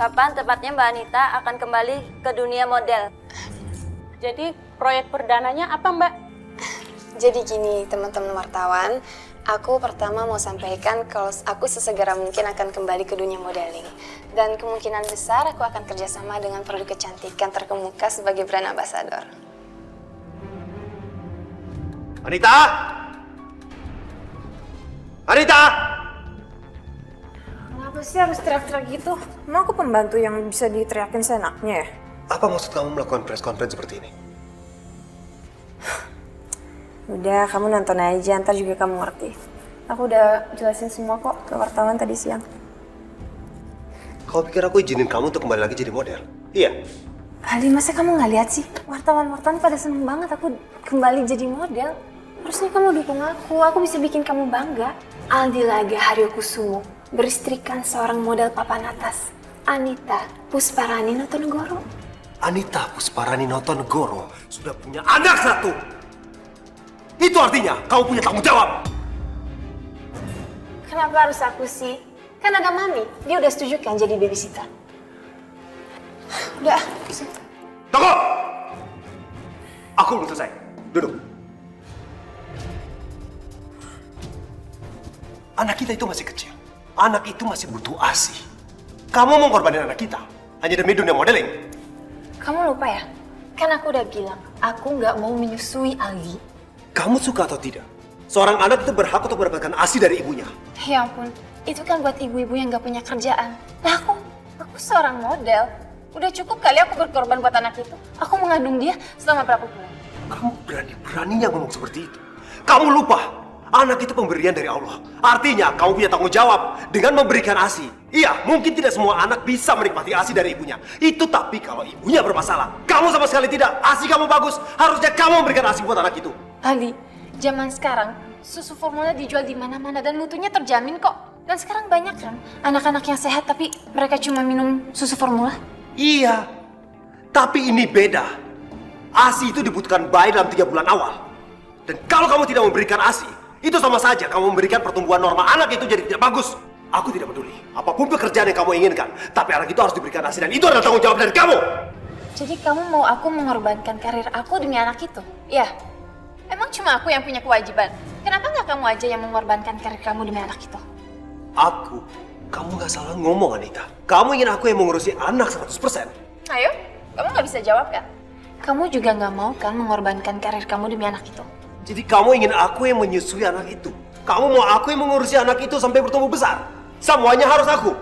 Kapan tepatnya Mbak Anita akan kembali ke dunia model? Jadi proyek perdananya apa, Mbak? Jadi gini teman-teman wartawan, aku pertama mau sampaikan kalau aku sesegera mungkin akan kembali ke dunia modeling. Dan kemungkinan besar aku akan kerjasama dengan produk kecantikan terkemuka sebagai brand ambassador. Anita! Anita! Kenapa sih harus teriak-teriak gitu? Emang aku pembantu yang bisa diteriakin seenaknya ya? Apa maksud kamu melakukan press conference seperti ini? Udah, kamu nonton aja, ntar juga kamu ngerti. Aku udah jelasin semua kok ke wartawan tadi siang. Kau pikir aku izinin kamu untuk kembali lagi jadi model? Iya. Ali, masa kamu nggak lihat sih? Wartawan-wartawan pada seneng banget aku kembali jadi model. Harusnya kamu dukung aku bisa bikin kamu bangga. Aldi Laga Haryokusumo beristrikan seorang model papan atas, Anita Pusparani Notonegoro. Anita Pusparani Notonegoro sudah punya anak satu. Itu artinya kamu punya tanggung jawab. Kenapa harus aku sih? Kan ada Mami, dia udah setuju kan jadi babysitter. Udah, Tunggu! Aku belum selesai. Duduk. Anak kita itu masih kecil. Anak itu masih butuh ASI. Kamu mau ngorbanin anak kita hanya demi dunia modeling? kamu lupa ya? Kan aku udah bilang, aku nggak mau menyusui Aldi. Kamu suka atau tidak? Seorang anak itu berhak untuk mendapatkan ASI dari ibunya. Ya ampun, itu kan buat ibu-ibu yang nggak punya kerjaan. Nah aku seorang model. Udah cukup kali aku berkorban buat anak itu. Aku mengandung dia selama berapa bulan. Kamu berani-beraninya ngomong seperti itu. Kamu lupa, anak itu pemberian dari Allah. Artinya kamu punya tanggung jawab dengan memberikan ASI. Iya, mungkin tidak semua anak bisa menikmati ASI dari ibunya. Itu tapi kalau ibunya bermasalah. Kamu sama sekali tidak. ASI kamu bagus. Harusnya kamu memberikan ASI buat anak itu. Ali, zaman sekarang susu formula dijual di mana-mana dan mutunya terjamin kok. Dan sekarang banyak kan anak-anak yang sehat tapi mereka cuma minum susu formula. Iya, tapi ini beda. ASI itu dibutuhkan bayi dalam 3 bulan awal. Dan kalau kamu tidak memberikan ASI, itu sama saja kamu memberikan pertumbuhan normal anak itu jadi tidak bagus. Aku tidak peduli, apapun pekerjaan yang kamu inginkan, tapi anak itu harus diberikan ASI dan itu adalah tanggung jawab dari kamu. Jadi kamu mau aku mengorbankan karir aku demi anak itu? Iya. Emang cuma aku yang punya kewajiban? Kenapa nggak kamu aja yang mengorbankan karir kamu demi anak itu? Kamu nggak salah ngomong, Anita. Kamu ingin aku yang mengurusi anak 100%. Ayo, kamu nggak bisa jawab kan? Kamu juga nggak mau kan mengorbankan karir kamu demi anak itu? Jadi kamu ingin aku yang menyusui anak itu. Kamu mau aku yang mengurusi anak itu sampai bertumbuh besar. Semuanya harus aku.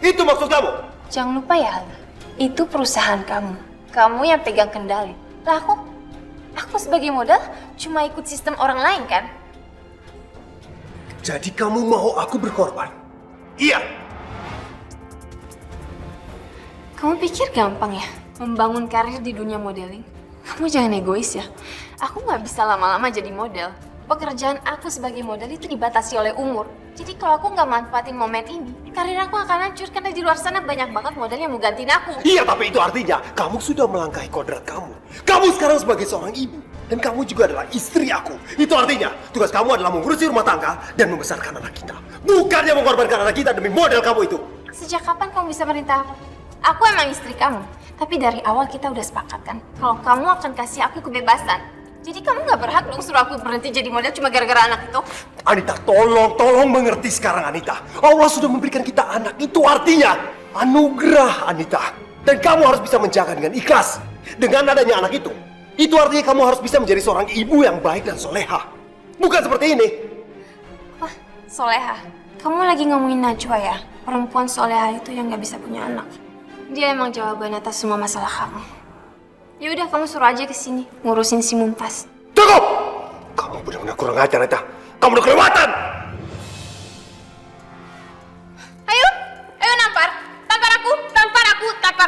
Itu maksud kamu? Jangan lupa ya, Alda. Itu perusahaan kamu. Kamu yang pegang kendali. Lah aku sebagai model cuma ikut sistem orang lain kan? Jadi kamu mau aku berkorban? Iya. Kamu pikir gampang ya membangun karir di dunia modeling? Kamu jangan egois ya. Aku nggak bisa lama-lama jadi model. Pekerjaan aku sebagai model itu dibatasi oleh umur. Jadi kalau aku nggak manfaatin momen ini, karir aku akan hancur karena di luar sana banyak banget model yang mau gantiin aku. Iya, tapi itu artinya kamu sudah melangkahi kodrat kamu. Kamu sekarang sebagai seorang ibu. Dan kamu juga adalah istri aku. Itu artinya tugas kamu adalah mengurusi rumah tangga dan membesarkan anak kita. Bukannya mengorbankan anak kita demi model kamu itu. Sejak kapan kamu bisa merintah aku? Aku emang istri kamu. Tapi dari awal kita udah sepakat kan? Kalau kamu akan kasih aku kebebasan. Jadi kamu nggak berhak dong suruh aku berhenti jadi model cuma gara-gara anak itu. Anita, tolong mengerti sekarang, Anita. Allah sudah memberikan kita anak. Itu artinya anugerah, Anita. Dan kamu harus bisa menjaga dengan ikhlas. Dengan adanya anak itu artinya kamu harus bisa menjadi seorang ibu yang baik dan soleha. Bukan seperti ini. Wah, soleha. Kamu lagi ngomongin Najwa ya? Perempuan soleha itu yang nggak bisa punya anak. Dia emang jawaban atas semua masalah kamu. Ya udah, kamu suruh aja ke sini ngurusin si Mumtaz. Cukup! Kamu benar-benar kurang ajar, Anita. Kamu udah kelewatan! Ayo nampar. Tampar aku.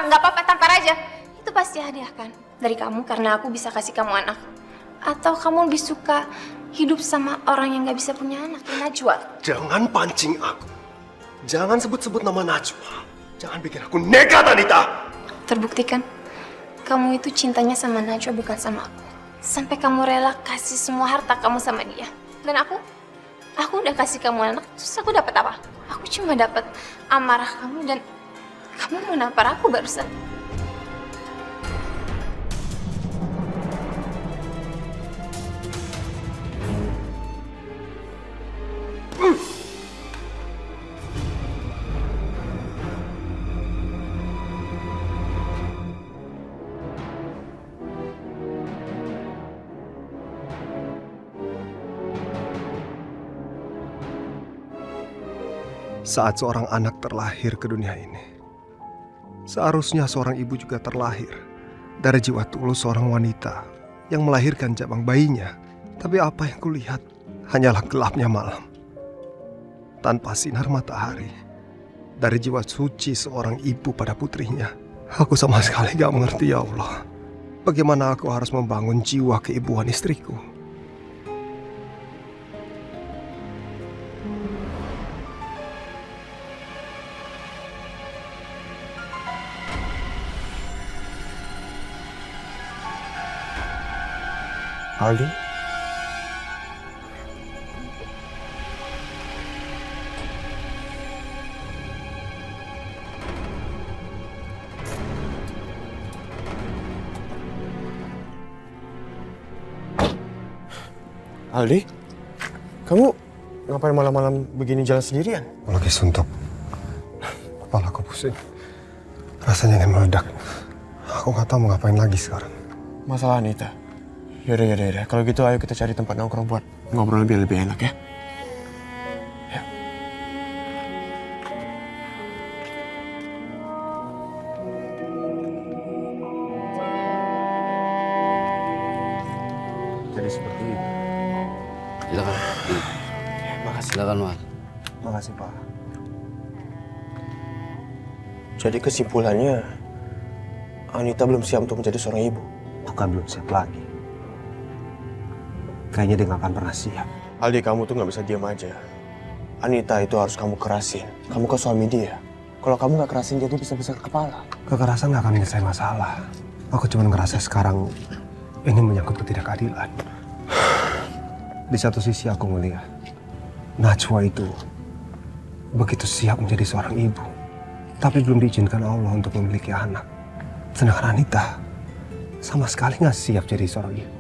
Nggak apa-apa, tampar aja. Itu pasti hadiah kan? Dari kamu karena aku bisa kasih kamu anak. Atau kamu lebih suka hidup sama orang yang nggak bisa punya anak, ya Najwa? Jangan pancing aku. Jangan sebut-sebut nama Najwa. Jangan bikin aku nekat, Anita. Terbukti kan? Kamu itu cintanya sama Najwa bukan sama aku. Sampai kamu rela kasih semua harta kamu sama dia. Dan aku udah kasih kamu anak, terus aku dapat apa? Aku cuma dapat amarah kamu dan Kamu mau nampar aku barusan? Saat seorang anak terlahir ke dunia ini, seharusnya seorang ibu juga terlahir dari jiwa tulus seorang wanita yang melahirkan cabang bayinya. Tapi apa yang kulihat hanyalah gelapnya malam, tanpa sinar matahari. Dari jiwa suci seorang ibu pada putrinya, aku sama sekali gak mengerti, ya Allah. Bagaimana aku harus membangun jiwa keibuan istriku? Aldi? Aldi? Kamu ngapain malam-malam begini jalan sendirian? Lagi suntuk. Kepalaku pusing. Rasanya ingin meledak. Aku gak tahu mau ngapain lagi sekarang. Masalah Anita? Yaudah. Kalau gitu ayo kita cari tempat nongkrong buat ngobrol lebih enak ya. Ya. Jadi seperti ini. Silakan. Makasih. Silakan, Mas. Makasih, Pak. Jadi kesimpulannya, Anita belum siap untuk menjadi seorang ibu. Bukan belum siap lagi. Kayaknya dia gak akan pernah siap. Aldi, kamu tuh gak bisa diam aja. Anita itu harus kamu kerasin. Kamu ke suami dia. Kalau kamu gak kerasin, dia tuh bisa-bisa ke kepala. Kekerasan gak akan menyelesaikan masalah. Aku cuma ngerasa sekarang ini menyangkut ketidakadilan. Di satu sisi aku melihat Najwa itu begitu siap menjadi seorang ibu, tapi belum diizinkan Allah untuk memiliki anak. Sedangkan Anita sama sekali gak siap jadi seorang ibu.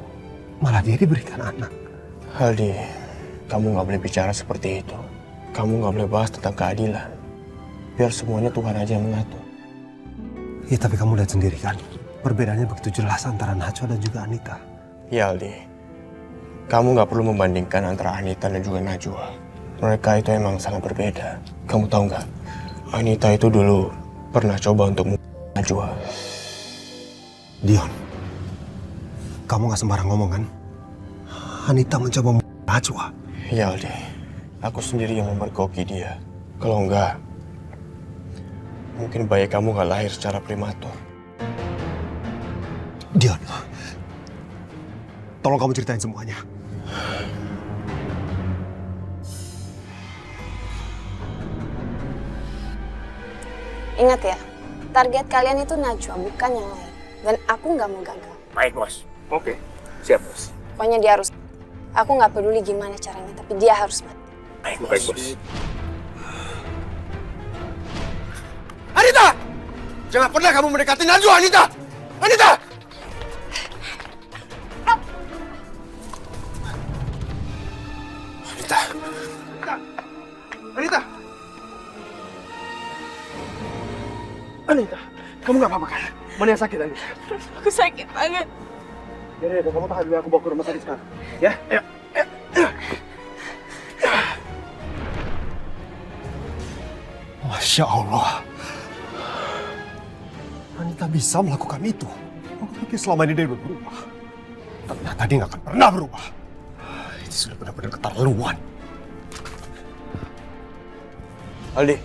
Malah dia diberikan anak. Aldi, kamu gak boleh bicara seperti itu. Kamu gak boleh bahas tentang keadilan. Biar semuanya Tuhan aja yang mengatur. Ya tapi kamu lihat sendiri kan, perbedaannya begitu jelas antara Najwa dan juga Anita. Ya Aldi, kamu gak perlu membandingkan antara Anita dan juga Najwa. Mereka itu emang sangat berbeda. Kamu tahu nggak? Anita itu dulu pernah coba untuk Najwa. Dion, kamu gak sembarang ngomong kan? Anita mencoba Najwa. Ya Aldi, aku sendiri yang memergoki dia. Kalau enggak, mungkin bayi kamu gak lahir secara prematur. Dion, tolong kamu ceritain semuanya. Ingat ya, target kalian itu Najwa, bukan yang lain. Dan aku nggak mau gagal. Baik, Bos. Oke, siap, Bos. Pokoknya dia harus. Aku nggak peduli gimana caranya, tapi dia harus mati. Baik, Bos. Anita! Jangan pernah kamu mendekati Najwa, Anita! Anita! Anita! Anita! Anita, kamu nggak apa-apa kan? Mana yang sakit, Anita? Aku sakit banget. Ya, kamu tahan dulu, aku bawa ke rumah sakit sekarang. Ya, ayo. Masya Allah. Anita bisa melakukan itu. Aku pikir selama ini dia udah berubah. Ternyata dia nggak akan pernah berubah. Itu sudah benar-benar keterlaluan. Aldi,